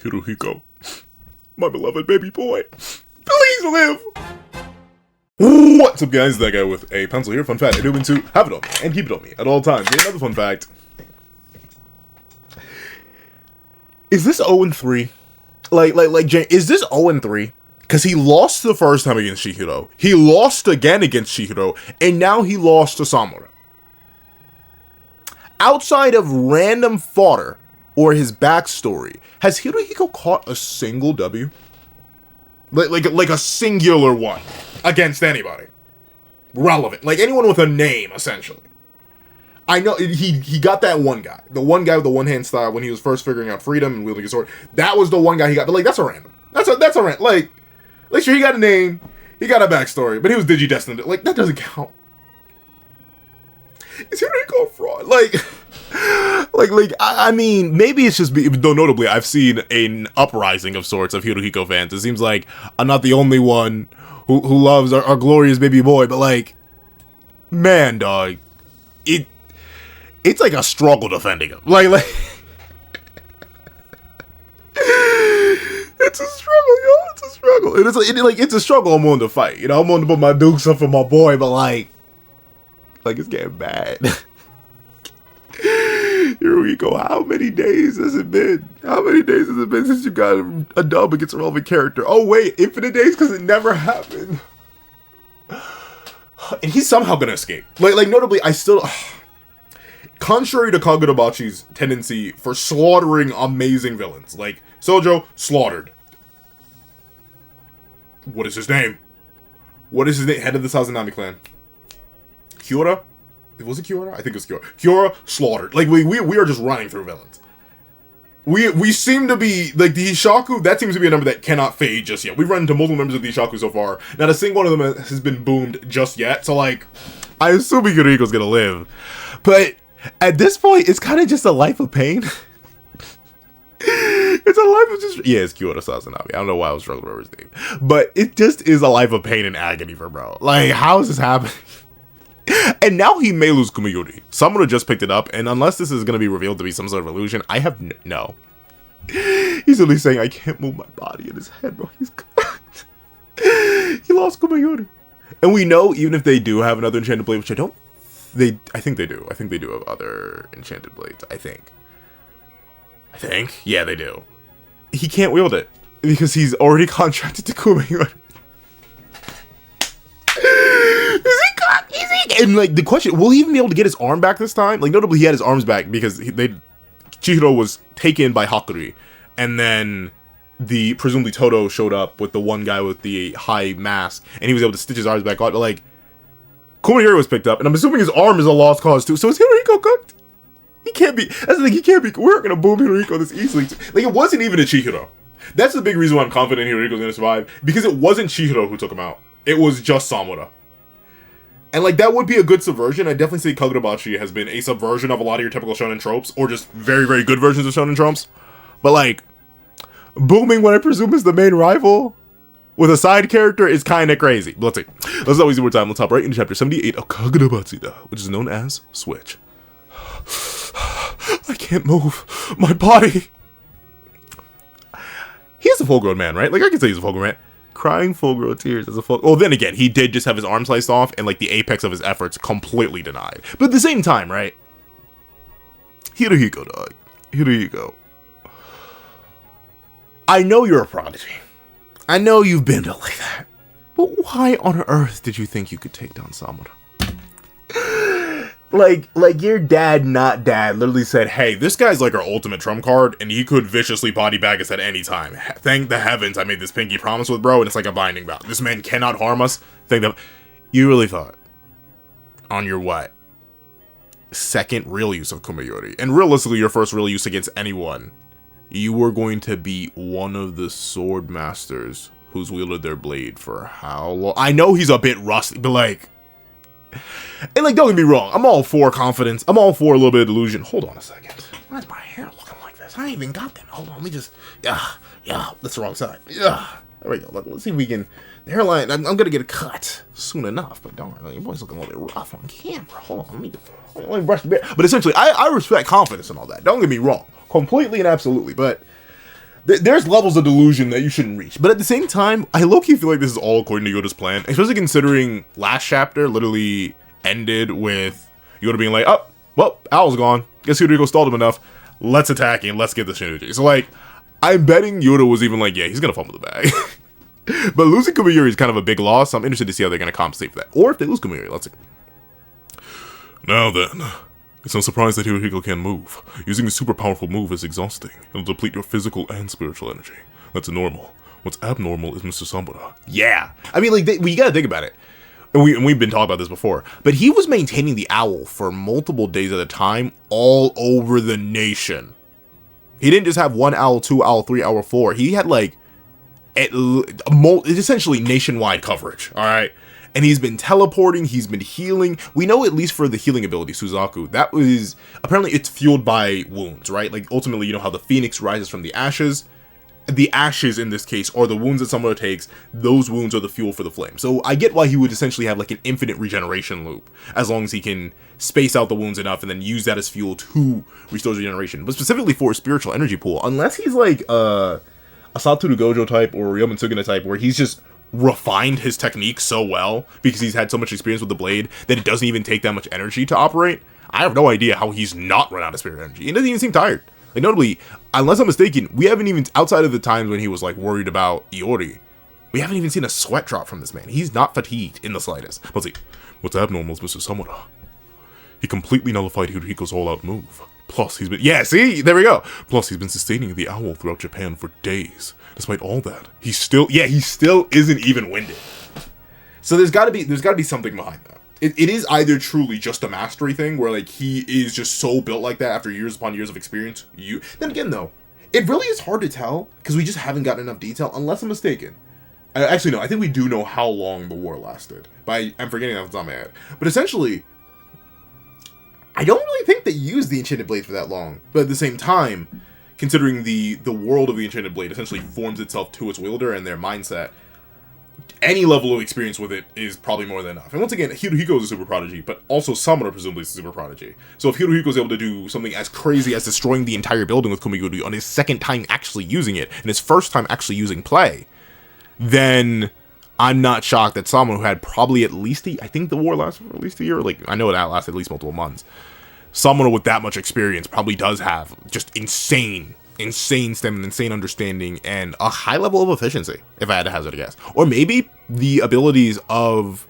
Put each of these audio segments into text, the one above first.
Hirohiko, my beloved baby boy, please live! What's up, guys? That guy with a pencil here. Fun fact, I do mean to have it on me and keep it on me at all times. Another fun fact. Is this 0-3? Is this 0-3? Because he lost the first time against Chihiro. He lost again against Chihiro. And now he lost to Samura. Outside of random fodder or his backstory, has Hirohiko caught a single W? Like a singular one against anybody relevant, like anyone with a name, essentially. I know he got that one guy, the one guy with the one hand style when he was first figuring out freedom and wielding his sword. That was the one guy he got, but like that's a random. That's a random. Like sure, he got a name, he got a backstory, but he was digidestined. Like that doesn't count. Is Hirohiko a fraud? I mean, maybe it's just though notably, I've seen an uprising of sorts of Hirohiko fans. It seems like I'm not the only one who loves our glorious baby boy, but like, man, dog, it's like a struggle defending him. Like it's a struggle, yo. It's a struggle. And it's a struggle I'm willing to fight. You know, I'm willing to put my dukes up for my boy, but like it's getting bad. Hirohiko, how many days has it been? How many days has it been since you got a dub against a relevant character? Oh wait, infinite days because it never happened. And he's somehow gonna escape. Like notably, I still, contrary to Kagurabachi's tendency for slaughtering amazing villains, like Sojo slaughtered. What is his name? What is his name? Head of the Sazanami clan. Kyora? Was it Kyora? I think it was Kyora. Kyora slaughtered. Like we are just running through villains. We seem to be like the Hishaku. That seems to be a number that cannot fade just yet. We've run into multiple members of the Hishaku so far. Not a single one of them has been boomed just yet. So like, I assume Hirohiko's gonna live. But at this point, it's kind of just a life of pain. It's a life of just it's Kyora Sazanami. I don't know why I was struggling to remember his name, but it just is a life of pain and agony for bro. Like, how is this happening? And now he may lose Kumayuri. Samura just picked it up, and unless this is going to be revealed to be some sort of illusion, I have no. He's at least saying, I can't move my body in his head, bro. He's cooked. He lost Kumayuri. And we know, even if they do have another enchanted blade, which I think they do. I think they do have other enchanted blades, I think. Yeah, they do. He can't wield it, because he's already contracted to Kumayuri. And like the question, will he even be able to get his arm back this time? Like notably, he had his arms back because Chihiro was taken by Hakuri, and then presumably Todo showed up with the one guy with the high mask, and he was able to stitch his arms back on. But like Kumayuri was picked up, and I'm assuming his arm is a lost cause too. So is Hirohiko cooked? He can't be. That's the thing. He can't be. We're gonna boom Hirohiko this easily. Like it wasn't even a Chihiro. That's the big reason why I'm confident Hirohiko's gonna survive, because it wasn't Chihiro who took him out. It was just Samura. And, like, that would be a good subversion. I definitely say Kagurabachi has been a subversion of a lot of your typical shonen tropes, or just very, very good versions of shonen tropes. But, like, booming what I presume is the main rival with a side character is kind of crazy. But let's see. Let's always do more time. Let's hop right into chapter 78 of Kagurabachi, which is known as Switch. I can't move my body. He's a full-grown man, right? Like, I can say he's a full-grown man. Crying full-grown tears as a full. Well, then again, he did just have his arm sliced off, and like the apex of his efforts completely denied. But at the same time, right? Hirohiko, dog. Hirohiko. I know you're a prodigy. I know you've been built like that. But why on earth did you think you could take down Samura? Like your dad, not dad, literally said, hey, this guy's like our ultimate trump card, and he could viciously body bag us at any time. Thank the heavens I made this pinky promise with bro, and it's like a binding vow. This man cannot harm us. Thank them. You really thought on your what? Second real use of Kumayuri, and realistically your first real use against anyone, you were going to be one of the sword masters who's wielded their blade for how long? I know he's a bit rusty, but like... And like, don't get me wrong, I'm all for confidence. I'm all for a little bit of delusion. Hold on a second. Why is my hair looking like this? I ain't even got them. Hold on, let me just... Yeah, that's the wrong side. Yeah, there we go. Let's see if we can... The hairline, I'm gonna get a cut soon enough, but don't worry, your boy's looking a little bit rough on camera. Hold on, let me brush the beard. But essentially, I respect confidence and all that. Don't get me wrong. Completely and absolutely, but... there's levels of delusion that you shouldn't reach. But at the same time, I low-key feel like this is all according to Yoda's plan, especially considering last chapter literally ended with Yoda being like, oh, well, Owl's gone. Guess Hirohiko stalled him enough. Let's attack him. Let's get the Shinji. So, like, I'm betting Yoda was even like, yeah, he's gonna fumble the bag. But losing Kumiyuri is kind of a big loss. So I'm interested to see how they're gonna compensate for that. Or if they lose Kumiyuri, let's see. Now then, it's no surprise that Hirohiko can move. Using a super powerful move is exhausting. It'll deplete your physical and spiritual energy. That's normal. What's abnormal is Mr. Samura. Yeah. I mean, like, you gotta think about it. And we've been talking about this before, but he was maintaining the owl for multiple days at a time all over the nation. He didn't just have 1 owl, 2 owl, 3 owl, 4. He had like it's essentially nationwide coverage, all right? And he's been teleporting, he's been healing. We know at least for the healing ability, Suzaku, that was, apparently it's fueled by wounds, right? Like ultimately, you know how the phoenix rises from the ashes? The ashes in this case are the wounds that Samura takes. Those wounds are the fuel for the flame. So I get why he would essentially have like an infinite regeneration loop, as long as he can space out the wounds enough and then use that as fuel to restore regeneration. But specifically for a spiritual energy pool, unless he's like a Satoru Gojo type or Ryomen Suguna type, where he's just refined his technique so well because he's had so much experience with the blade that it doesn't even take that much energy to operate. I have no idea how he's not run out of spirit energy. He doesn't even seem tired. Like, notably, unless I'm mistaken, we haven't even, outside of the times when he was, like, worried about Iori, we haven't even seen a sweat drop from this man. He's not fatigued in the slightest. Let's see. What's abnormal is Mr. Samura. He completely nullified Hirohiko's all-out move. Plus, he's been, yeah, see? There we go. Plus, he's been sustaining the owl throughout Japan for days. Despite all that, he still isn't even winded. So there's gotta be something behind that. It is either truly just a mastery thing, where like he is just so built like that after years upon years of experience. Then again though, it really is hard to tell because we just haven't gotten enough detail, unless I'm mistaken. Actually, no, I think we do know how long the war lasted, but I'm forgetting that off the top of my head. But essentially, I don't really think they used the Enchanted Blade for that long. But at the same time, considering the world of the Enchanted Blade essentially forms itself to its wielder and their mindset, any level of experience with it is probably more than enough. And once again, Hirohiko is a super prodigy, but also Samura presumably is a super prodigy. So if Hirohiko is able to do something as crazy as destroying the entire building with Kumiguri on his second time actually using it, and his first time actually using play, then I'm not shocked that Samura, who had probably at least, I think the war lasted for at least a year, like, I know it lasted at least multiple months. Samura with that much experience probably does have just insane stem and insane understanding and a high level of efficiency, if I had to hazard a guess. Or maybe the abilities of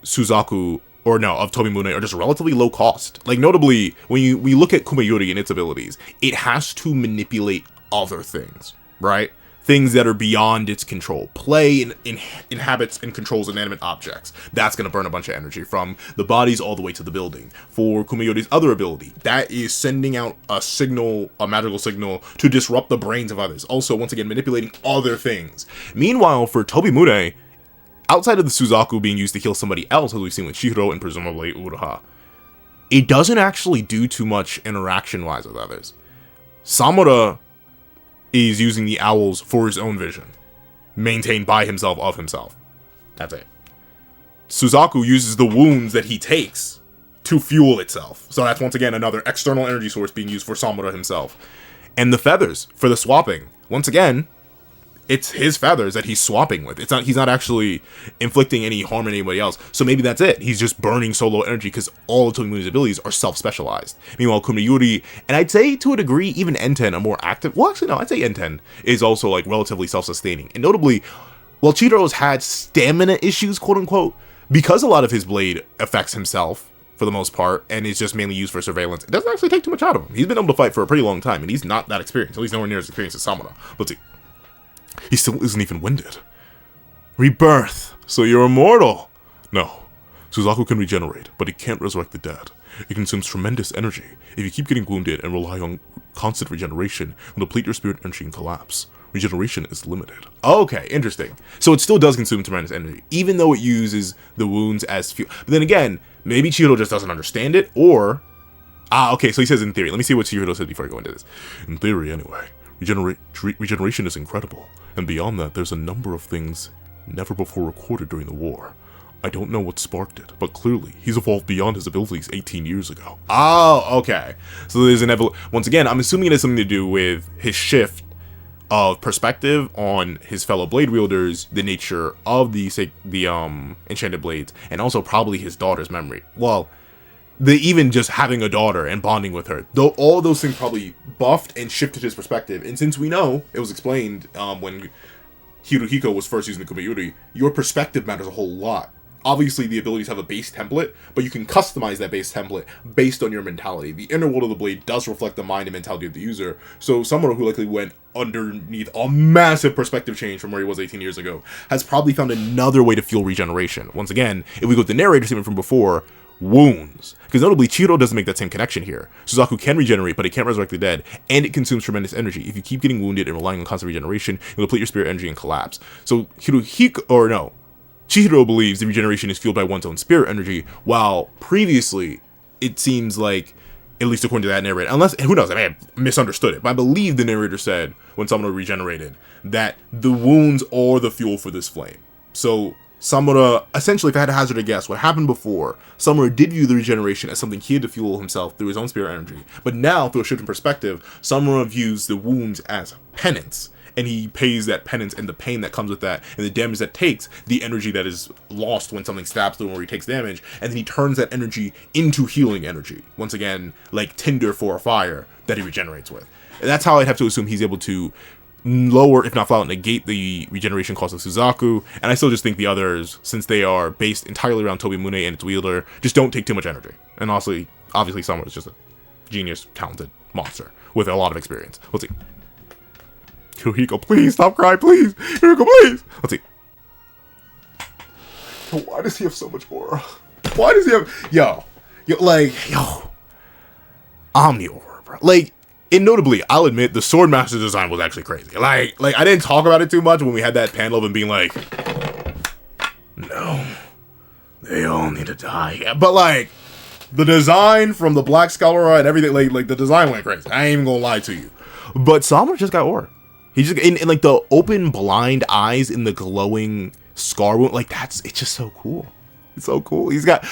Suzaku, or no, of Tobimune are just relatively low cost. Like, notably, when we look at Kumayuri and its abilities, it has to manipulate other things, right? Things that are beyond its control. Play inhabits and controls inanimate objects. That's going to burn a bunch of energy from the bodies all the way to the building. For Kumayori's other ability, that is sending out a signal, a magical signal, to disrupt the brains of others. Also, once again, manipulating other things. Meanwhile, for Tobimune, outside of the Suzaku being used to heal somebody else, as we've seen with Chihiro and presumably Uruha, it doesn't actually do too much interaction-wise with others. Samura is using the owls for his own vision, maintained by himself of himself. That's it. Suzaku uses the wounds that he takes to fuel itself. So that's once again another external energy source being used for Samura himself. And the feathers for the swapping. Once again, it's his feathers that he's swapping with. He's not actually inflicting any harm on anybody else. So maybe that's it. He's just burning solo energy because all of Tomimuni's abilities are self-specialized. Meanwhile, Kumayuri, and I'd say to a degree, even N10 are more active. Well, actually, no, I'd say N10 is also like relatively self-sustaining. And notably, while Chihiro's had stamina issues, quote unquote, because a lot of his blade affects himself for the most part and is just mainly used for surveillance, it doesn't actually take too much out of him. He's been able to fight for a pretty long time, and he's not that experienced, at least nowhere near as experienced as Samura. Let's see. He still isn't even winded. Rebirth. So you're immortal. No. Suzaku can regenerate, but it can't resurrect the dead. It consumes tremendous energy. If you keep getting wounded and rely on constant regeneration, it'll deplete your spirit energy and collapse. Regeneration is limited. Okay, interesting. So it still does consume tremendous energy, even though it uses the wounds as fuel. But then again, maybe Chihiro just doesn't understand it, or... okay, so he says in theory. Let me see what Chihiro said before I go into this. In theory, anyway. Regeneration is incredible, and beyond that, there's a number of things never before recorded during the war. I don't know what sparked it, but clearly, he's evolved beyond his abilities 18 years ago. Oh, okay. So there's an once again, I'm assuming it has something to do with his shift of perspective on his fellow blade wielders, the nature of the enchanted blades, and also probably his daughter's memory. Well, even just having a daughter and bonding with her, though, all those things probably buffed and shifted his perspective. And since we know, it was explained when Hirohiko was first using the Kumiyuri, your perspective matters a whole lot. Obviously, the abilities have a base template, but you can customize that base template based on your mentality. The inner world of the blade does reflect the mind and mentality of the user, so someone who likely went underneath a massive perspective change from where he was 18 years ago has probably found another way to fuel regeneration. Once again, if we go with the narrator statement from before, wounds. Because notably, Chihiro doesn't make that same connection here. Suzaku can regenerate, but it can't resurrect the dead, and it consumes tremendous energy. If you keep getting wounded and relying on constant regeneration, you'll deplete your spirit energy and collapse. So Chihiro believes the regeneration is fueled by one's own spirit energy, while previously, it seems like, at least according to that narrator, unless, who knows, I may have misunderstood it, but I believe the narrator said, when Samura regenerated, that the wounds are the fuel for this flame. So, Samura, essentially, if I had to hazard a guess, what happened before, Samura did view the regeneration as something he had to fuel himself through his own spirit energy, but now, through a shift in perspective, Samura views the wounds as penance, and he pays that penance and the pain that comes with that, and the damage that takes, the energy that is lost when something stabs through him or he takes damage, and then he turns that energy into healing energy. Once again, like tinder for a fire that he regenerates with. And that's how I'd have to assume he's able to lower, if not flat out, negate the regeneration cost of Suzaku, and I still just think the others, since they are based entirely around Tobimune and its wielder, just don't take too much energy. And also, obviously, Samura is just a genius, talented monster with a lot of experience. Let's see. Hirohiko, please stop crying, please. Hirohiko, please. Let's see. Why does he have so much aura? Why does he have? Yo, Omni aura, bro. Like, and notably, I'll admit the Swordmaster design was actually crazy. Like I didn't talk about it too much when we had that panel of him being like, no, they all need to die. Yeah, but like, the design from the Black Scholar and everything, like the design went crazy. I ain't even gonna lie to you. But Samura just got aura. He just, in like the open blind eyes in the glowing scar wound, like it's just so cool. It's so cool. He's got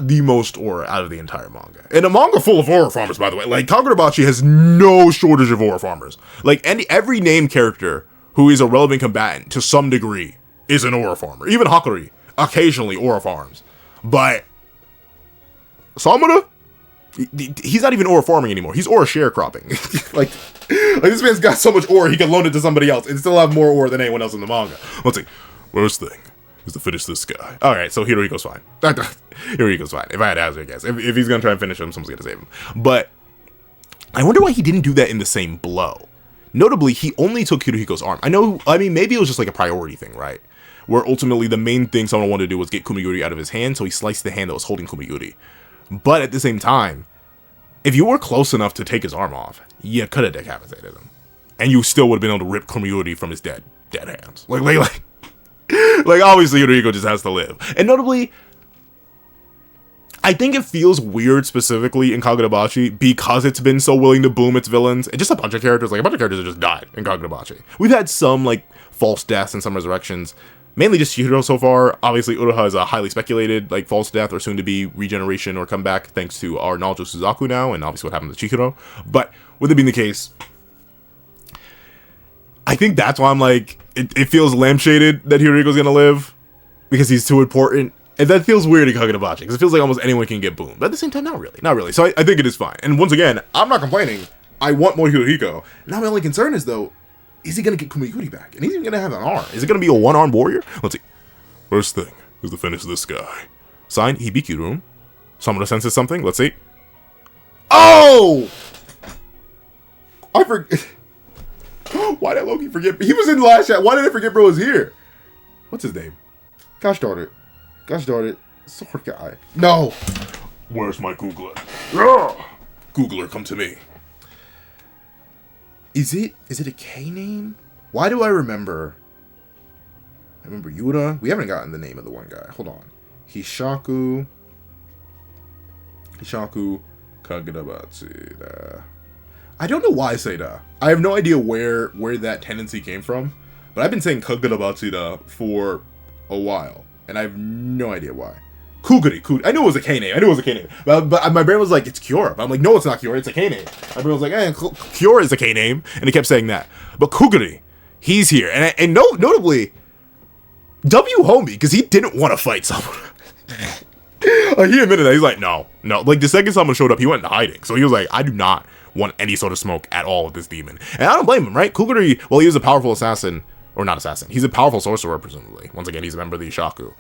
the most aura out of the entire manga. And a manga full of aura farmers, by the way. Like, Kagurabachi has no shortage of aura farmers. Like, every named character who is a relevant combatant to some degree is an aura farmer. Even Hakuri, occasionally aura farms. But Samura, he's not even aura farming anymore. He's aura sharecropping. like this man's got so much aura he can loan it to somebody else and still have more aura than anyone else in the manga. Let's see. Worst thing is to finish this guy. Alright, so Hirohiko's fine. Hirohiko's fine. If I had to hazard a guess. If he's gonna try and finish him, someone's gonna save him. But I wonder why he didn't do that in the same blow. Notably, he only took Hirohiko's arm. I mean, maybe it was just like a priority thing, right? Where ultimately the main thing someone wanted to do was get Kumiguri out of his hand, so he sliced the hand that was holding Kumiguri. But at the same time, if you were close enough to take his arm off, you could have decapitated him. And you still would have been able to rip Kumiguri from his dead hands. Like obviously Hirohiko just has to live. And notably, I think it feels weird specifically in Kagurabachi because it's been so willing to boom its villains. And just a bunch of characters have just died in Kagurabachi. We've had some like false deaths and some resurrections. Mainly just Chihiro so far. Obviously, Uruha is a highly speculated, like, false death or soon-to-be regeneration or comeback thanks to our knowledge of Suzaku now, and obviously what happened to Chihiro. But, with it being the case, I think that's why I'm like, it feels lampshaded that Hirohiko's gonna live, because he's too important. And that feels weird in Kagurabachi, because it feels like almost anyone can get boomed. But at the same time, not really. So I think it is fine. And once again, I'm not complaining. I want more Hirohiko. Now my only concern is, though, is he going to get Kumiguri back? And he's even going to have an arm. Is it going to be a one-armed warrior? Let's see. First thing is to finish this guy. Signed, Hibiki-room. Samura senses something. Let's see. Oh! I forget. Why did Loki forget? He was in the last chat. Why did I forget bro was here? What's his name? Gosh darn it. Sword guy. No. Where's my Googler? Googler, come to me. Is it a K name? Why do I remember? I remember Yura. We haven't gotten the name of the one guy. Hold on. Hishaku Kagurabachi. I don't know why I say that. I have no idea where that tendency came from, but I've been saying Kagurabachi for a while, and I have no idea why. Kuguri. I knew it was a K name. But my brain was like, it's Kyorra. But I'm like, no, it's not Kyorra. It's a K name. My brain was like, Kyorra is a K name. And it kept saying that. But Kuguri, he's here. And notably, W homie, because he didn't want to fight Samura. Like, he admitted that. He's like, no. Like, the second Samura showed up, he went into hiding. So he was like, I do not want any sort of smoke at all with this demon. And I don't blame him, right? Kuguri, well, he was a powerful assassin. Or not assassin. He's a powerful sorcerer, presumably. Once again, he's a member of the Ishaku.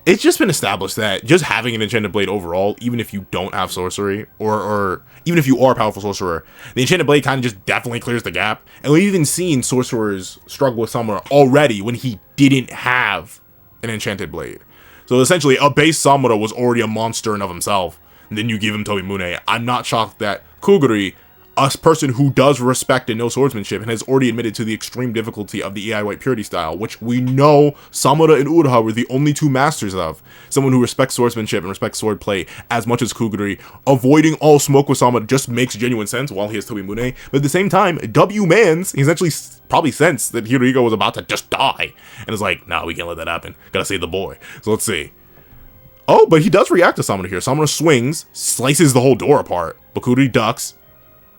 It's just been established that just having an enchanted blade overall, even if you don't have sorcery, or even if you are a powerful sorcerer, the enchanted blade kind of just definitely clears the gap. And we've even seen sorcerers struggle with Samura already when he didn't have an enchanted blade. So essentially, a base Samura was already a monster in of himself, and then you give him Tobimune. I'm not shocked that Kuguri, a person who does respect and know swordsmanship and has already admitted to the extreme difficulty of the EI White Purity style, which we know Samura and Uraha were the only two masters of. Someone who respects swordsmanship and respects swordplay as much as Kuguri. Avoiding all smoke with Samura just makes genuine sense while he has Tobimune. But at the same time, W-Mans, he's actually probably sensed that Hirohiko was about to just die. And is like, nah, we can't let that happen. Gotta save the boy. So let's see. Oh, but he does react to Samura here. Samura swings, slices the whole door apart. But Kuguri ducks.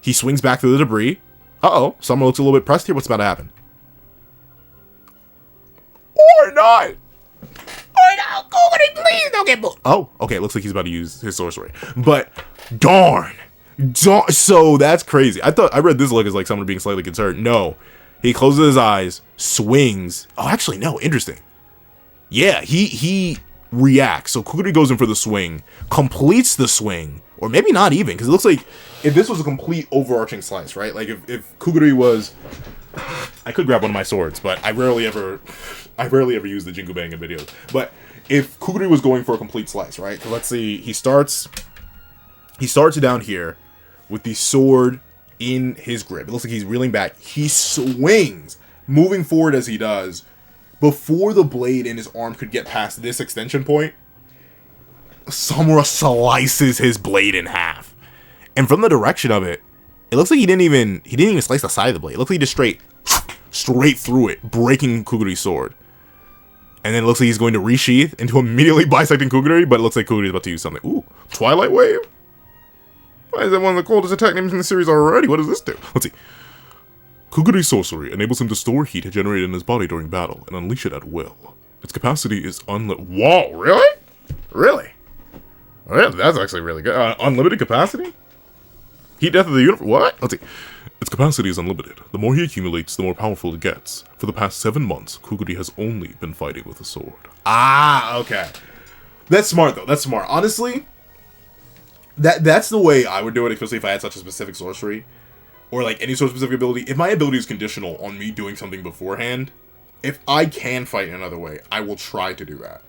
He swings back through the debris. Uh-oh. Samura looks a little bit pressed here. What's about to happen? Or not! Or not! Kuguri, please don't get moved! Oh, okay. Looks like he's about to use his sorcery. But, darn! So, that's crazy. I read this look as like someone being slightly concerned. No. He closes his eyes, swings. Oh, actually, no. Interesting. Yeah, he reacts. So, Kuguri goes in for the swing, completes the swing, or maybe not even, because it looks like if this was a complete overarching slice, right? Like if Kuguri was, I could grab one of my swords, but I rarely ever use the Jingu Bang in videos. But if Kuguri was going for a complete slice, right? So let's see, he starts down here with the sword in his grip. It looks like he's reeling back. He swings, moving forward as he does. Before the blade in his arm could get past this extension point, Samura slices his blade in half. And from the direction of it, it looks like he didn't even slice the side of the blade. It looks like he just straight through it, breaking Kuguri's sword. And then it looks like he's going to resheath into immediately bisecting Kuguri, but it looks like Kuguri's about to use something. Ooh, Twilight Wave? Why is that one of the coldest attack names in the series already? What does this do? Let's see. Kuguri's sorcery enables him to store heat generated in his body during battle and unleash it at will. Its capacity is unlimited. Whoa, really? Really? Oh, yeah, that's actually really good. Unlimited capacity? Heat death of the universe. What? Let's see. Its capacity is unlimited. The more he accumulates, the more powerful it gets. For the past 7 months, Kuguri has only been fighting with a sword. Ah, okay. That's smart, though. That's smart. Honestly, that's the way I would do it, especially if I had such a specific sorcery. Or, like, any sort of specific ability. If my ability is conditional on me doing something beforehand, if I can fight in another way, I will try to do that.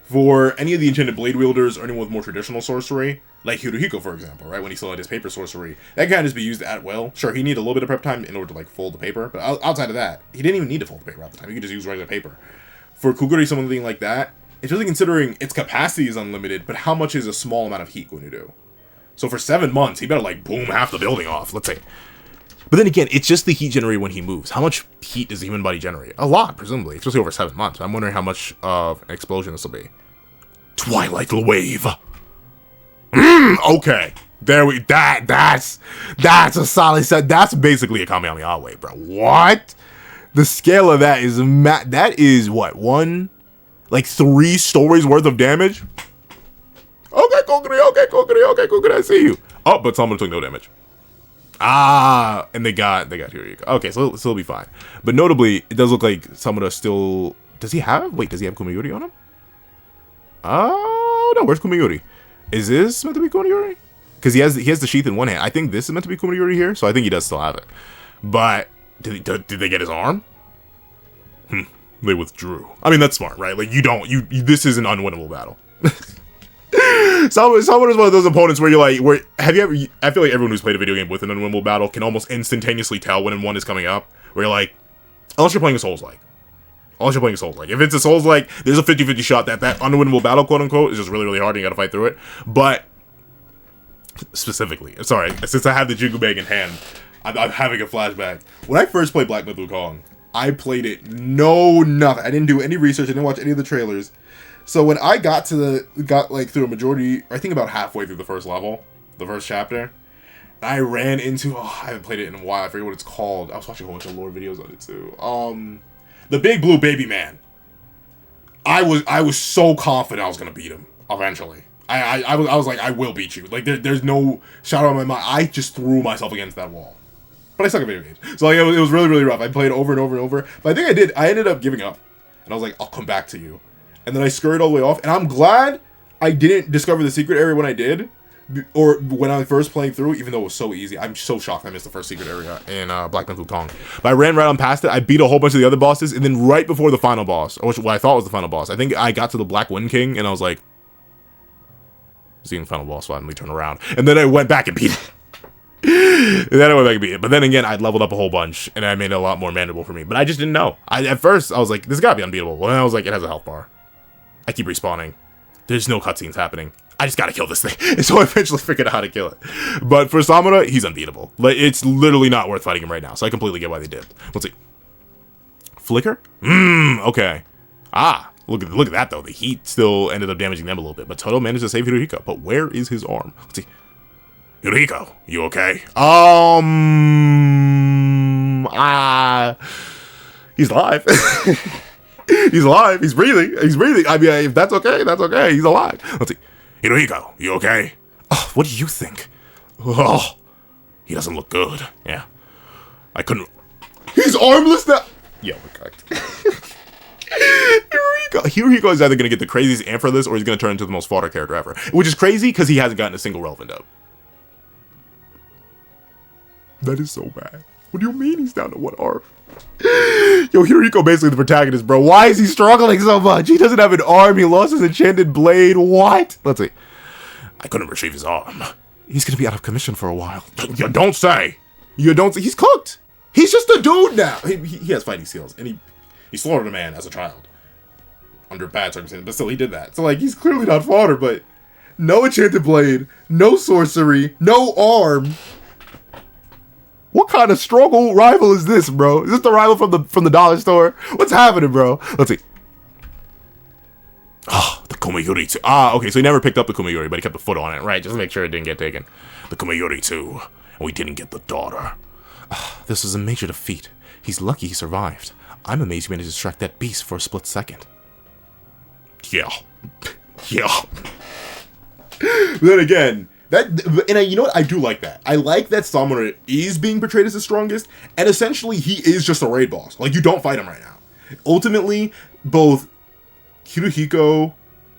For any of the enchanted blade wielders or anyone with more traditional sorcery, like Hirohiko, for example, right, when he still had his paper sorcery, that can just be used at will. Sure, he needed a little bit of prep time in order to, like, fold the paper, but outside of that, he didn't even need to fold the paper at the time. He could just use regular paper. For Kuguri, something like that, especially considering its capacity is unlimited, but how much is a small amount of heat going to do? So for 7 months, he better, like, boom half the building off, let's say. But then again, it's just the heat generated when he moves. How much heat does the human body generate? A lot, presumably, especially over 7 months. I'm wondering how much of an explosion this will be. Twilight Wave. Okay. There we, that's a solid set. That's basically a Kamehameha wave, bro. What? The scale of that is, that is what, 3 stories worth of damage? Okay, Kuguri, I see you. Oh, but someone took no damage. Ah, and they got Hirohiko. Okay, so it'll be fine. But notably, it does look like Samura still, does he have Kumiyuri on him? Oh, no, where's Kumiyuri? Is this meant to be Kumiyuri? Because he has the sheath in one hand. I think this is meant to be Kumiyuri here, so I think he does still have it. But, did they get his arm? They withdrew. I mean, that's smart, right? Like, this is an unwinnable battle. Samura is one of those opponents where you're like, I feel like everyone who's played a video game with an unwinnable battle can almost instantaneously tell when one is coming up. Where you're like, unless you're playing a Souls-like. If it's a Souls-like, there's a 50-50 shot that unwinnable battle, quote-unquote, is just really, really hard and you gotta fight through it. But, specifically, sorry, since I have the Jingu Bang in hand, I'm having a flashback. When I first played Black Myth Wukong, I played it nothing. I didn't do any research, I didn't watch any of the trailers. So when I got like through a majority, I think about halfway through the first level, the first chapter, I ran into, I haven't played it in a while, I forget what it's called. I was watching a whole bunch of lore videos on it too. The big blue baby man. I was so confident I was gonna beat him eventually. I was like, I will beat you. Like there's no shadow in my mind. I just threw myself against that wall. But I suck at video games. So like it was really, really rough. I played over and over and over. But I think I ended up giving up. And I was like, I'll come back to you. And then I scurried all the way off. And I'm glad I didn't discover the secret area when I did. Or when I was first playing through, even though it was so easy. I'm so shocked I missed the first secret area in Black Myth Wukong. But I ran right on past it. I beat a whole bunch of the other bosses. And then right before the final boss, or what I thought was the final boss, I think I got to the Black Wind King. And I was like, seeing the final boss, so I finally turned around. And then I went back and beat it. And then I went back and beat it. But then again, I'd leveled up a whole bunch. And I made it a lot more manageable for me. But I just didn't know. At first, I was like, this gotta be unbeatable. Well, then I was like, it has a health bar. I keep respawning. There's no cutscenes happening. I just gotta kill this thing. And so I eventually figured out how to kill it. But for Samura, he's unbeatable. Like, it's literally not worth fighting him right now. So I completely get why they did. Let's see. Flicker? Okay. Look at that though. The heat still ended up damaging them a little bit. But Toto managed to save Hirohiko. But where is his arm? Let's see. Hirohiko, you okay? He's alive. He's alive. He's breathing. He's breathing. I mean, if that's okay, that's okay. He's alive. Let's see. Hirohiko, you okay? Oh, what do you think? Oh, he doesn't look good. Yeah. I couldn't. He's armless now. Yeah, we're correct. Hirohiko is either going to get the craziest amp for this, or he's going to turn into the most fodder character ever. Which is crazy, because he hasn't gotten a single relevant up. That is so bad. What do you mean he's down to one arm? Yo, Hirohiko basically the protagonist, bro. Why is he struggling so much? He doesn't have an arm. He lost his enchanted blade. What? Let's see. I couldn't retrieve his arm. He's going to be out of commission for a while. You don't say. You don't say. He's cooked. He's just a dude now. He has fighting skills, and he slaughtered a man as a child. Under bad circumstances, but still he did that. So like, he's clearly not fodder, but no enchanted blade, no sorcery, no arm. What kind of struggle rival is this, bro? Is this the rival from the dollar store? What's happening, bro? Let's see. Oh, the Kumeyuri 2. Okay, so he never picked up the Kumeyuri, but he kept the foot on it, right? Just to make sure it didn't get taken. The Kumeyuri 2. And we didn't get the daughter. This was a major defeat. He's lucky he survived. I'm amazed he managed to distract that beast for a split second. Yeah. Yeah. Then again, you know what? I do like that. I like that Samura is being portrayed as the strongest, and essentially he is just a raid boss. Like, you don't fight him right now. Ultimately, both Hirohiko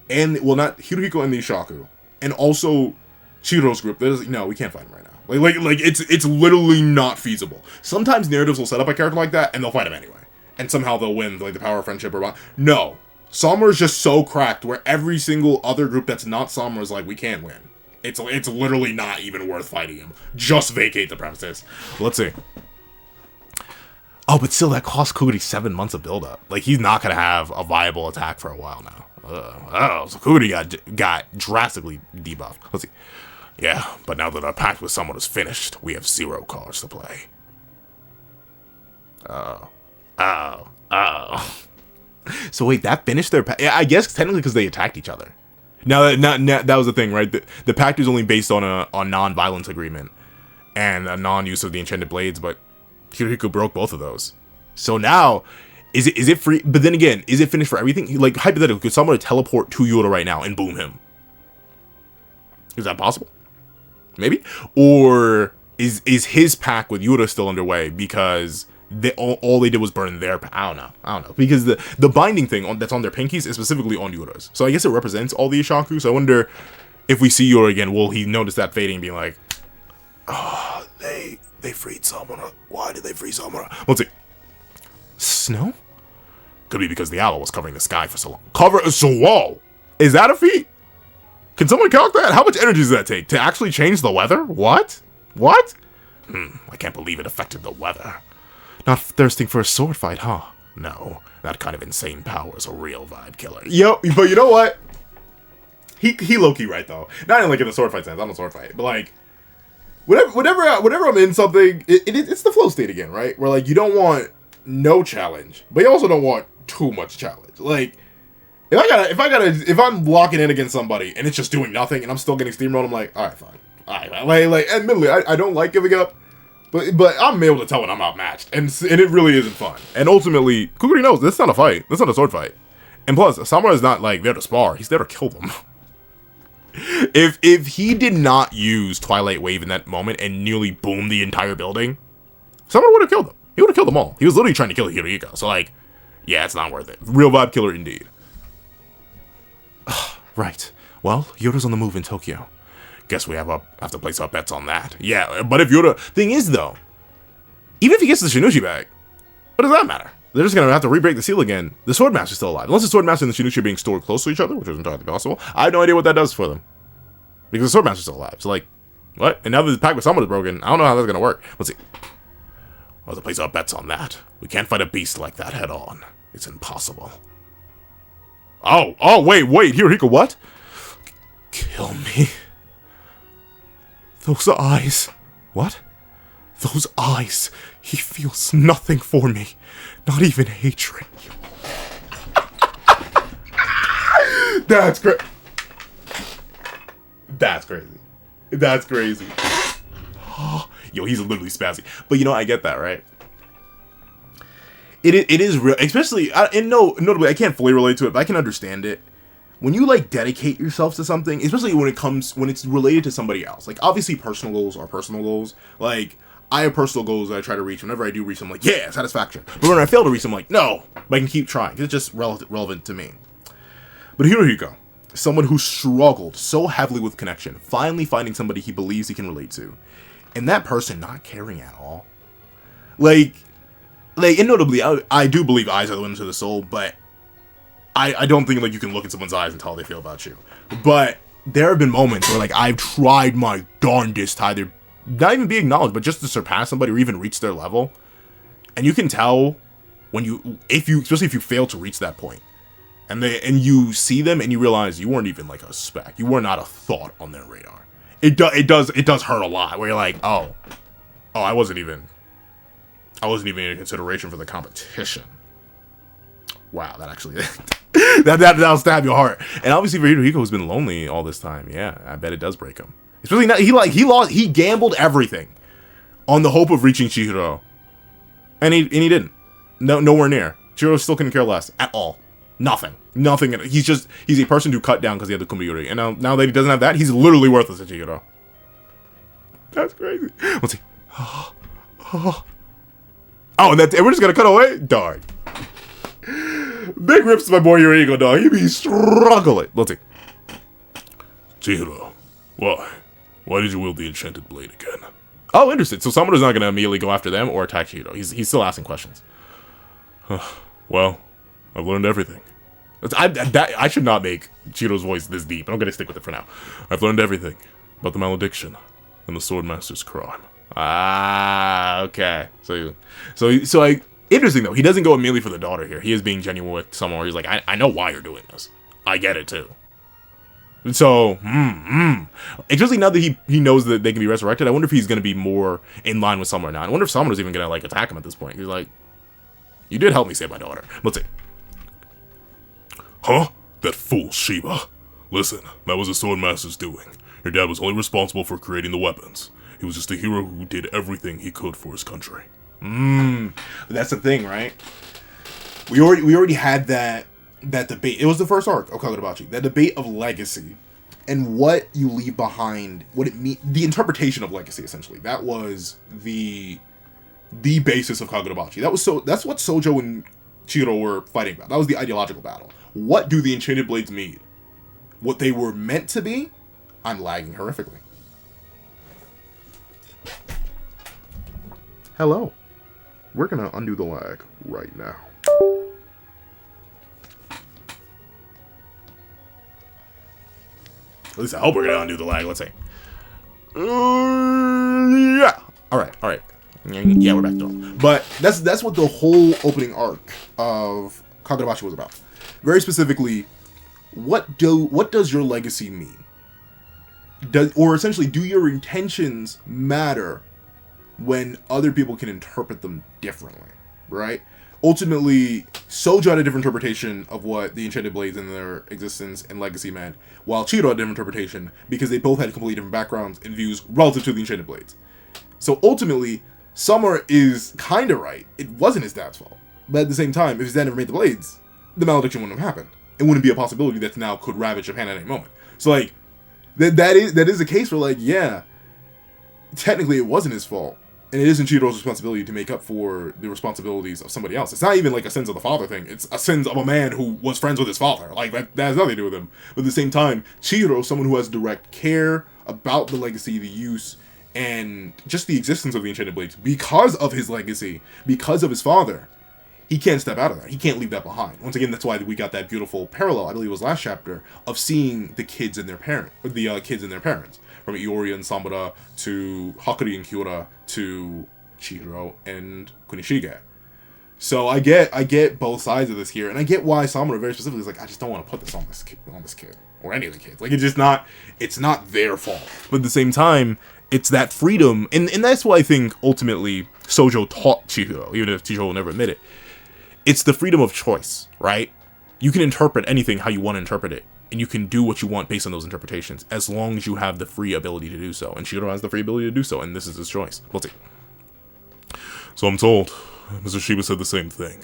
and, well, not Hirohiko and the Ishaku, and also Chihiro's group, no, we can't fight him right now. Like it's literally not feasible. Sometimes narratives will set up a character like that, and they'll fight him anyway. And somehow they'll win, like, the power of friendship or what. No. Samura's just so cracked, where every single other group that's not Samura is like, we can't win. It's literally not even worth fighting him. Just vacate the premises. Let's see. Oh, but still, that cost Kuguri 7 months of build-up. Like, he's not going to have a viable attack for a while now. So Kuguri got drastically debuffed. Let's see. Yeah, but now that our pact with someone is finished, we have 0 cards to play. So wait, that finished their pact? Yeah, I guess technically because they attacked each other. Now that was the thing, right? The pact is only based on a non-violence agreement and a non-use of the enchanted blades, but Hirohiko broke both of those. So now, is it free? But then again, is it finished for everything? Like, hypothetically, could someone teleport to Yura right now and boom him? Is that possible? Maybe? Or is his pact with Yura still underway because all they did was burn their... I don't know. Because the binding thing that's on their pinkies is specifically on Yura's. So I guess it represents all the Ishaku. So I wonder if we see Yura again, will he notice that fading and be like, oh, they freed Samura. Why did they free Samura? Let's see. Snow? Could be because the owl was covering the sky for so long. So, whoa! Is that a feat? Can someone calculate that? How much energy does that take to actually change the weather? What? I can't believe it affected the weather. Not thirsting for a sword fight, huh? No, that kind of insane power is a real vibe killer. Yo, but you know what? He low-key right, though. Not even like in the sword fight sense, I don't sword fight, but like, whenever I'm in something, it's the flow state again, right? Where like, you don't want no challenge, but you also don't want too much challenge. Like, if I'm locking in against somebody and it's just doing nothing and I'm still getting steamrolled, I'm like, all right, fine. All right, like admittedly, I don't like giving up, but I'm able to tell when I'm outmatched, and it really isn't fun. And ultimately, Kuguri knows this is not a fight. This is not a sword fight. And plus, Samura is not like there to spar. He's there to kill them. If he did not use Twilight Wave in that moment and nearly boomed the entire building, Samura would have killed them. He would have killed them all. He was literally trying to kill Hirohiko. So like, yeah, it's not worth it. Real vibe killer indeed. Right. Well, Yoda's on the move in Tokyo. Guess we have to place our bets on that. Yeah, but if Yoda... Thing is, though, even if he gets the Shinushi back, what does that matter? They're just going to have to re-break the seal again. The Swordmaster's still alive. Unless the Swordmaster and the Shinushi are being stored close to each other, which is entirely possible. I have no idea what that does for them. Because the Swordmaster's still alive. So, like, what? And now that the pact with someone is broken, I don't know how that's going to work. Let's see. We'll have to place our bets on that. We can't fight a beast like that head on. It's impossible. Oh, wait, Hirohiko, what? Kill me. Those eyes. What? Those eyes. He feels nothing for me. Not even hatred. That's crazy. That's crazy. That's crazy. Yo, he's literally spazzy. But you know, I get that, right? It is real, especially, and notably, I can't fully relate to it, but I can understand it. When you, like, dedicate yourself to something, especially when it's related to somebody else. Like, obviously, personal goals are personal goals. Like, I have personal goals that I try to reach. Whenever I do reach them, I'm like, yeah, satisfaction. But when I fail to reach them, I'm like, no, but I can keep trying. It's just relevant to me. But Hirohiko, someone who struggled so heavily with connection, finally finding somebody he believes he can relate to, and that person not caring at all. Like, and notably, I do believe eyes are the windows to the soul, but I don't think, like, you can look at someone's eyes and tell how they feel about you. But there have been moments where, like, I've tried my darndest to either not even be acknowledged, but just to surpass somebody or even reach their level. And you can tell when especially if you fail to reach that point, and you see them and you realize you weren't even like a speck. You were not a thought on their radar. It does hurt a lot. Where you're like, oh, I wasn't even in consideration for the competition. Wow, that actually that'll stab your heart. And obviously for Hirohiko, who's been lonely all this time, yeah, I bet it does break him. Especially now, he gambled everything on the hope of reaching Chihiro, and he didn't. Nowhere near. Chihiro still couldn't care less at all. Nothing. He's a person who cut down because he had the Kumiyuri, and now that he doesn't have that, he's literally worthless to Chihiro. That's crazy. Let's see. Oh, and we're just gonna cut away? Darn. Big rips to my boy Hirohiko, dog. He be struggling. Let's see. Chihiro, why? Why did you wield the enchanted blade again? Oh, interesting. So Samura's not gonna immediately go after them or attack Chihiro. He's still asking questions. Well, I've learned everything. I should not make Chihiro's voice this deep, but I'm gonna stick with it for now. I've learned everything about the malediction and the Swordmaster's crime. Ah, okay. So interesting though. He doesn't go immediately for the daughter here. He is being genuine with someone where he's like, I know why you're doing this. I get it too. So, especially now that he knows that they can be resurrected, I wonder if he's gonna be more in line with Samura now. I wonder if Samura's even gonna like attack him at this point. He's like, you did help me save my daughter. Let's see. Huh? That fool Shiba. Listen, that was the Swordmaster's doing. Your dad was only responsible for creating the weapons. He was just a hero who did everything he could for his country. That's the thing, right? We already had that debate. It was the first arc of Kagurabachi. That debate of legacy and what you leave behind, what it means, the interpretation of legacy, essentially. That was the basis of Kagurabachi. That's what Sojo and Chihiro were fighting about. That was the ideological battle. What do the enchanted blades mean? What they were meant to be? I'm lagging horrifically. Hello. We're gonna undo the lag right now. At least I hope we're gonna undo the lag. Let's see. Yeah. All right. Yeah, we're back to normal. But that's what the whole opening arc of Kagurabachi was about. Very specifically, what does your legacy mean? Or essentially, do your intentions matter when other people can interpret them differently, right? ultimately, Sojo had a different interpretation of what the Enchanted Blades and their existence and legacy meant, while Chihiro had a different interpretation because they both had completely different backgrounds and views relative to the Enchanted Blades. So ultimately, Samura is kind of right. It wasn't his dad's fault. But at the same time, if his dad never made the blades, the malediction wouldn't have happened. It wouldn't be a possibility that now could ravage Japan at any moment. So like, that is a case where like, yeah, technically it wasn't his fault. And it isn't Chihiro's responsibility to make up for the responsibilities of somebody else. It's not even like a sins of the father thing. It's a sins of a man who was friends with his father. Like, that has nothing to do with him. But at the same time, Chihiro is someone who has direct care about the legacy, the use, and just the existence of the Enchanted Blades. Because of his legacy, because of his father, he can't step out of that. He can't leave that behind. Once again, that's why we got that beautiful parallel, I believe it was last chapter, of seeing the kids and their parents. From Iori and Samura to Hakuri and Kyura to Chihiro and Kunishige. So I get both sides of this here, and I get why Samura very specifically is like, I just don't want to put this on this kid or any of the kids. Like, it's not their fault. But at the same time, it's that freedom, and that's why I think ultimately Sojo taught Chihiro, even if Chihiro will never admit it. It's the freedom of choice, right? You can interpret anything how you want to interpret it. And you can do what you want based on those interpretations, as long as you have the free ability to do so. And Chihiro has the free ability to do so, and this is his choice. We'll see. So I'm told Mr. Shiba said the same thing.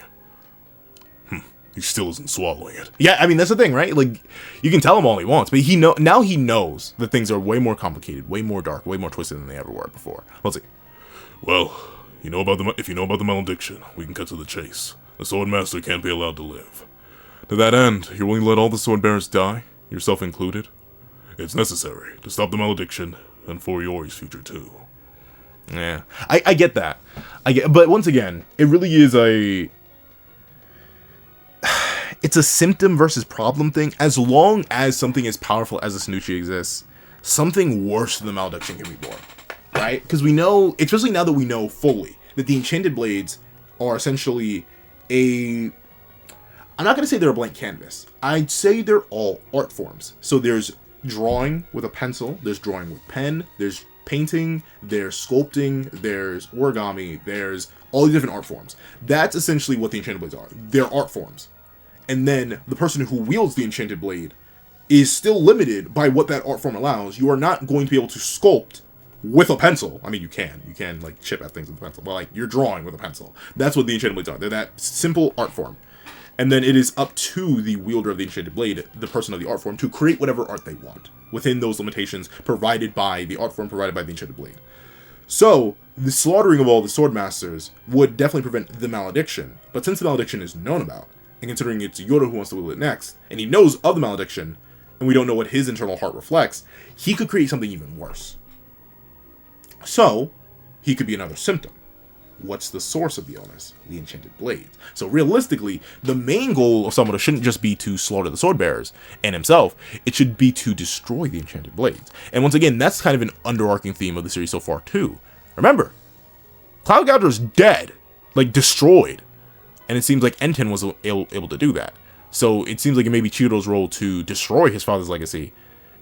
He still isn't swallowing it. Yeah, I mean, that's the thing, right? Like, you can tell him all he wants, but now he knows that things are way more complicated, way more dark, way more twisted than they ever were before. We'll see. Well, if you know about the malediction, we can cut to the chase. The Sword Master can't be allowed to live. To that end, you're willing to let all the sword bearers die, yourself included? It's necessary to stop the malediction, and for Yori's future too. Yeah, I get that. But once again, it really is it's a symptom versus problem thing. As long as something as powerful as a Tsunuchi exists, something worse than the malediction can be born, right? Because we know, especially now that we know fully, that the Enchanted Blades are essentially I'm not going to say they're a blank canvas. I'd say they're all art forms. So there's drawing with a pencil, there's drawing with pen, there's painting, there's sculpting, there's origami, there's all these different art forms. That's essentially what the Enchanted Blades are. They're art forms. And then the person who wields the Enchanted Blade is still limited by what that art form allows. You are not going to be able to sculpt with a pencil. I mean, you can like chip at things with a pencil, but like you're drawing with a pencil. That's what the Enchanted Blades are. They're that simple art form. And then it is up to the wielder of the Enchanted Blade, the person of the art form, to create whatever art they want within those limitations provided by the art form provided by the Enchanted Blade. So, the slaughtering of all the sword masters would definitely prevent the malediction. But since the malediction is known about, and considering it's Yoda who wants to wield it next, and he knows of the malediction, and we don't know what his internal heart reflects, he could create something even worse. So, he could be another symptom. What's the source of the illness? The Enchanted Blades. So realistically, the main goal of Samura shouldn't just be to slaughter the sword bearers and himself. It should be to destroy the Enchanted Blades. And once again, that's kind of an underarching theme of the series so far too. Remember, Cloud Gouger's dead, like destroyed. And it seems like Enten was able to do that. So it seems like it may be Chihiro's role to destroy his father's legacy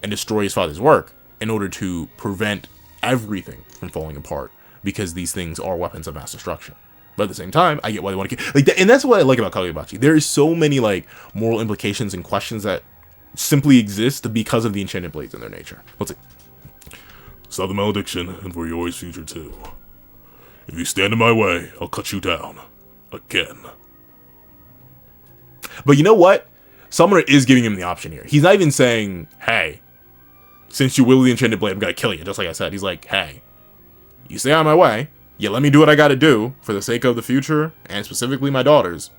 and destroy his father's work in order to prevent everything from falling apart. Because these things are weapons of mass destruction. But at the same time, I get why they want to keep, like that, and that's what I like about Kagurabachi. There is so many like moral implications and questions that simply exist because of the Enchanted Blades in their nature. Let's see. Stop the malediction, and for Yori's future too. If you stand in my way, I'll cut you down. Again. But you know what? Samura is giving him the option here. He's not even saying, hey, since you wield the Enchanted Blade, I'm gonna kill you. Just like I said, he's like, hey, you stay out of my way, you let me do what I gotta do for the sake of the future, and specifically my daughters,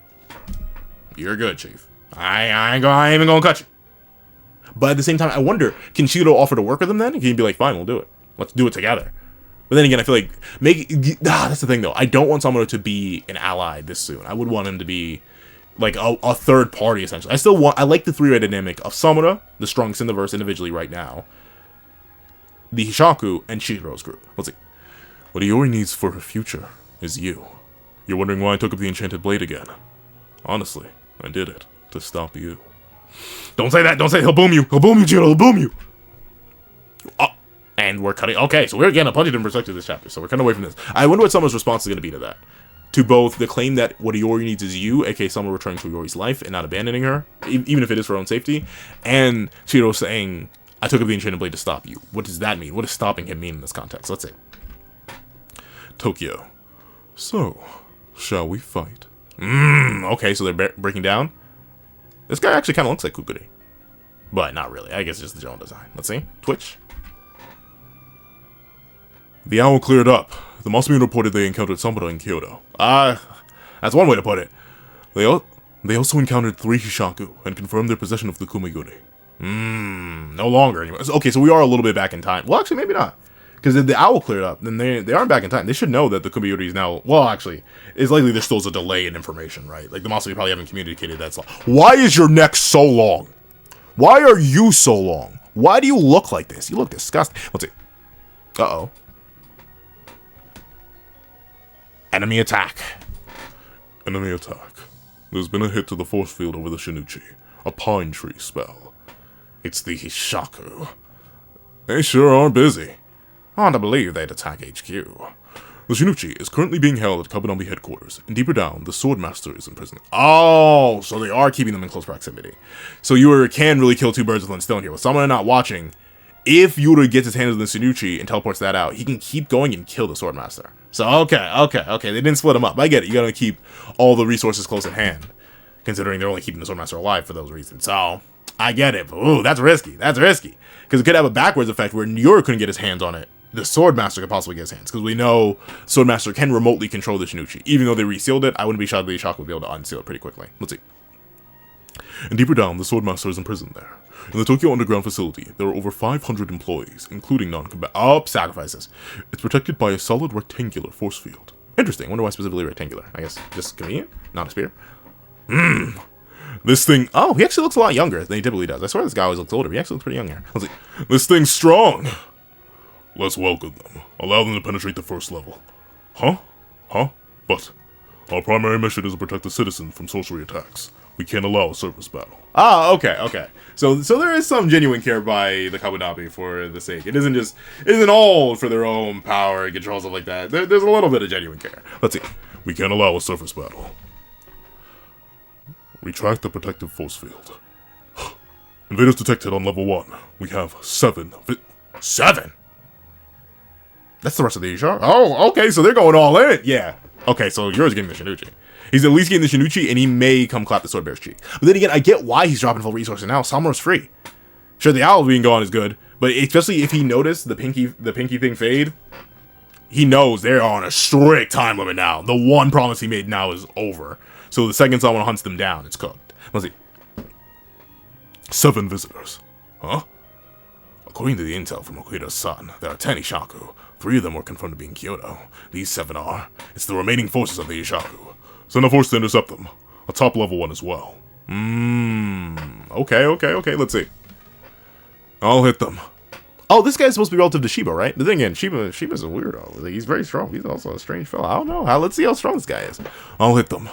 you're good, Chief. I ain't even gonna cut you. But at the same time, I wonder, can Chihiro offer to work with him then? Can he be like, fine, we'll do it. Let's do it together. But then again, I feel like, that's the thing though. I don't want Samura to be an ally this soon. I would want him to be like a third party, essentially. I like the three-way dynamic of Samura, the strongest in the verse individually right now, the Hishaku, and Chihiro's group. Let's see. What Iori needs for her future is you. You're wondering why I took up the Enchanted Blade again. Honestly, I did it to stop you. Don't say that. Don't say it. He'll boom you. He'll boom you, Chihiro. He'll boom you. Oh, and we're cutting. Okay, so we're getting a bunch of different perspectives this chapter. So we're cutting away from this. I wonder what someone's response is going to be to that. to both the claim that what Iori needs is you, aka Samura returning to Iori's life and not abandoning her, even if it is for her own safety, and Chihiro saying, I took up the Enchanted Blade to stop you. What does that mean? What does stopping him mean in this context? Let's see. Tokyo. So, shall we fight? Okay, so they're breaking down. This guy actually kind of looks like Kuguri. But not really. I guess it's just the general design. Let's see. Twitch. The owl cleared up. The Mossman reported they encountered Samura in Kyoto. That's one way to put it. They also encountered 3 Hishaku and confirmed their possession of the Kumiguri. No longer anymore. Okay, so we are a little bit back in time. Well, actually, maybe not. Because if the owl cleared up, then they aren't back in time. They should know that the Kumiguri is now... Well, actually, it's likely there still is a delay in information, right? Like, the Mossman probably haven't communicated that. Why is your neck so long? Why are you so long? Why do you look like this? You look disgusting. Let's see. Uh-oh. Enemy attack. Enemy attack. There's been a hit to the force field over the Shinichi. A pine tree spell. It's the Hishaku. They sure are busy. Hard to believe they'd attack HQ. The Shinichi is currently being held at Kabanami headquarters, and deeper down, the Swordmaster is in prison. Oh, so they are keeping them in close proximity. So Yura can really kill 2 birds with one stone here. With someone not watching, if Yura gets his hands on the Shinichi and teleports that out, he can keep going and kill the Swordmaster. So, okay. They didn't split them up. I get it. You gotta keep all the resources close at hand, considering they're only keeping the Swordmaster alive for those reasons. So, I get it. But, ooh, that's risky. Because it could have a backwards effect where Yura couldn't get his hands on it. The Swordmaster could possibly get his hands, because we know Swordmaster can remotely control the Shinichi. Even though they resealed it, I wouldn't be shocked if the Hishaku would be able to unseal it pretty quickly. Let's see. And deeper down, the Swordmaster is in prison there. In the Tokyo Underground facility, there are over 500 employees, including non-combat. Oh, sacrifices. It's protected by a solid rectangular force field. Interesting. Wonder why specifically rectangular. I guess just convenient. Not a spear. This thing... Oh, he actually looks a lot younger than he typically does. I swear this guy always looks older. He actually looks pretty young here. Let's see. This thing's strong! Let's welcome them. Allow them to penetrate the first level. Huh? But our primary mission is to protect the citizen from sorcery attacks. We can't allow a surface battle. Ah, okay. So there is some genuine care by the Kagurabachi for the sake. It isn't all for their own power and control, stuff like that. There's a little bit of genuine care. Let's see. We can't allow a surface battle. Retract the protective force field. Invaders detected on level 1. We have 7. 7? That's the rest of the Isha. Oh, okay, so they're going all in. Yeah. Okay, so yours getting the Shinichi. He's at least getting the Shinichi, and he may come clap the Sword Bear's cheek. But then again, I get why he's dropping full resources now. Samura's free. Sure, the owl being gone is good, but especially if he noticed the pinky thing fade, he knows they're on a strict time limit now. The one promise he made now is over. So the second someone hunts them down, it's cooked. Let's see. 7 visitors. Huh? According to the intel from Okuda's son, there are 10 Ishaku. 3 of them were confirmed to be in Kyoto. These 7 are. It's the remaining forces of the Ishaku. Send a force to intercept them. A top-level one as well. Okay, let's see. I'll hit them. Oh, this guy's supposed to be relative to Shiba, right? But then again, Shiba's a weirdo. Like, he's very strong. He's also a strange fellow. I don't know. Let's see how strong this guy is. I'll hit them.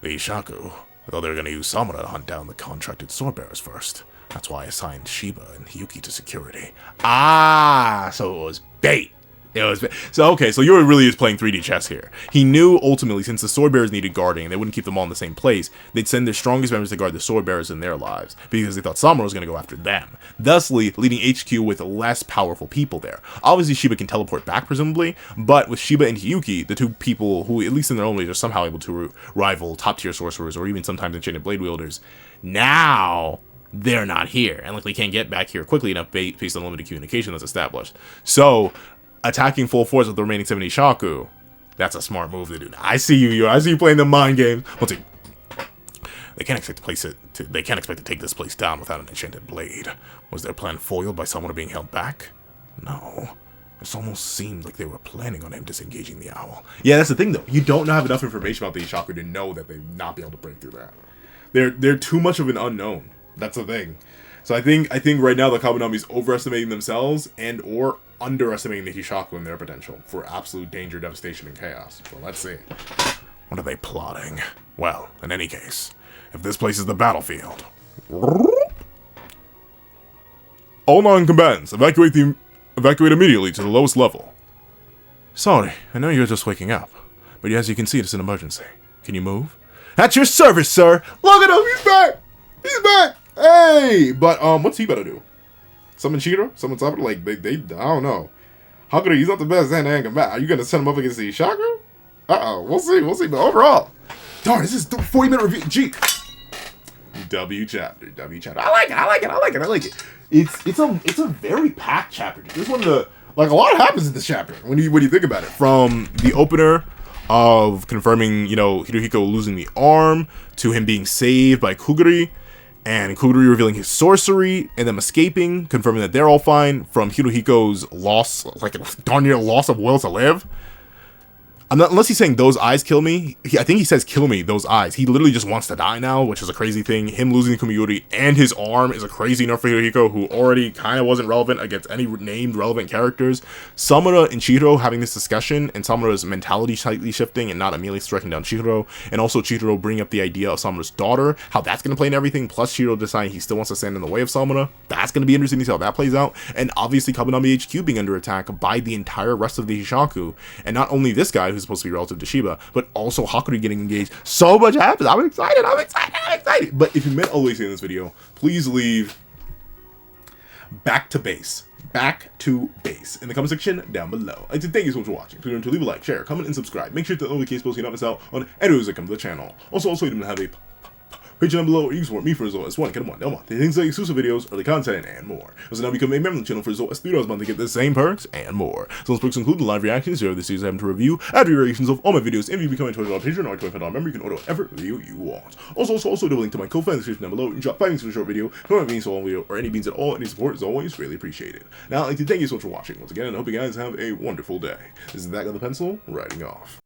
The Ishaku. I thought they were going to use Samura to hunt down the contracted swordbearers first. That's why I assigned Shiba and Hiyuki to security. Ah, so it was bait. So Yuri really is playing 3D chess here. He knew ultimately, since the swordbearers needed guarding and they wouldn't keep them all in the same place, they'd send their strongest members to guard the swordbearers in their lives, because they thought Samura was going to go after them, thusly leaving HQ with less powerful people there. Obviously, Shiba can teleport back, presumably, but with Shiba and Hiyuki, the 2 people who, at least in their own ways, are somehow able to rival top-tier sorcerers or even sometimes enchanted blade wielders, now they're not here, and likely can't get back here quickly enough based on limited communication that's established. So, attacking full force with the remaining 70 Shaku, that's a smart move to do. I see you playing the mind game. Let's see. They can't expect to take this place down without an enchanted blade. Was their plan foiled by someone being held back? No. This almost seemed like they were planning on him disengaging the owl. Yeah, that's the thing though. You don't have enough information about the Ishaku to know that they'd not be able to break through that. They're too much of an unknown. That's the thing. So I think right now the Kabanami's overestimating themselves and or underestimating the Hishaku and their potential for absolute danger, devastation, and chaos. Well, let's see. What are they plotting? Well, in any case, if this place is the battlefield... All non-combatants, evacuate immediately to the lowest level. Sorry, I know you're just waking up, But as you can see, it's an emergency. Can you move? At your service, sir. Look at him. He's back. He's back. Hey. But what's he gonna do? Summon Chihiro? Summon Samura? Like they I don't know. Kuguri, he's not the best hand-to-hand combat. Are you gonna send him up against the chakra? We'll see. We'll see. But overall, darn, this is 40-minute review. Gee. W chapter. I like it. It's a very packed chapter. This is one of the, like, a lot happens in this chapter when you think about it. From the opener of confirming, you know, Hirohiko losing the arm, to him being saved by Kuguri, and Kuguri revealing his sorcery, and them escaping, confirming that they're all fine, from Hirohiko's loss, like darn near loss of will to live. Unless he's saying those eyes kill me. I think he says kill me, those eyes. He literally just wants to die now, which is a crazy thing. Him losing Kumiyuri and his arm is a crazy enough for Hirohiko, who already kind of wasn't relevant against any named relevant characters. Samura and Chihiro having this discussion, and Samura's mentality slightly shifting and not immediately striking down Chihiro. And also Chihiro bringing up the idea of Samura's daughter, how that's going to play in everything, plus Chihiro deciding he still wants to stand in the way of Samura. That's going to be interesting to see how that plays out. And obviously Kabunami HQ being under attack by the entire rest of the Hishaku. And not only this guy, who's supposed to be relative to Shiba, but also Hakuri getting engaged. So much happens. I'm excited. But if you meant all the way to in this video, please leave back to base in the comment section down below. I'd like to thank you so much for watching. Please remember to leave a like, share, comment, and subscribe. Make sure to notification post so you don't miss out on any videos that come to the channel. Also, you don't have a page down below, or you can support me for as low as $1. Get them on, the things like exclusive videos, early content, and more. Also, now become a member of the channel for as low as $3 a month to get the same perks and more. So those perks include the live reactions here this season I have to review, ad reactions of all my videos, and if you become a $20 patron or a $25 member, you can order whatever review you want. Also, the link to my co-fan in the description down below. You can drop 5 beans for a short video, no beans for a long video, or any beans at all. Any support is always really appreciated. Now, I'd like to thank you so much for watching once again, and I hope you guys have a wonderful day. This is that guy with the pencil, writing off.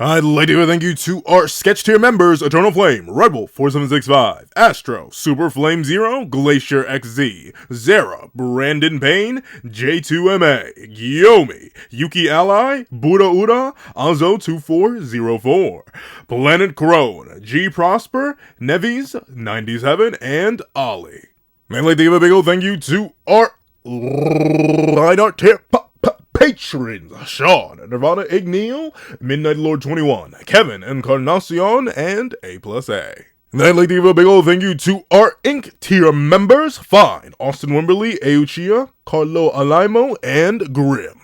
I'd like to thank you to our sketch tier members: Eternal Flame, Red Wolf 4765, Astro, Super Flame Zero, Glacier XZ, Zara, Brandon Payne, J2MA, Gyomi, Yuki Ally, Buddha Uda, Azo 2404, Planet Crone, G Prosper, Nevis 97, and Ollie. I'd like to give a big old thank you to our line art tier patrons: Sean, Nirvana Igneel, Midnight Lord 21, Kevin Encarnacion, and A+A. And I'd like to give a big old thank you to our Inc. tier members: Fine, Austin Wimberly, Euchia, Carlo Alaimo, and Grim.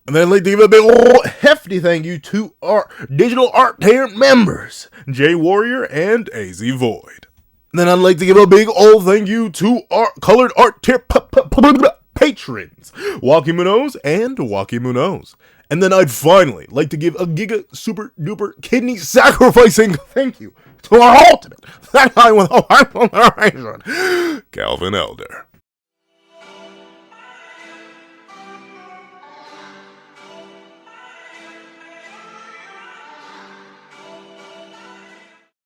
And then I'd like to give a big old hefty thank you to our digital art tier members: J Warrior and AZ Void. And then I'd like to give a big old thank you to our colored art tier patrons: Wakimunos and Wakimunos. And then I'd finally like to give a giga super duper kidney sacrificing thank you to our ultimate, that guy with a heart on the horizon, Calvin Elder.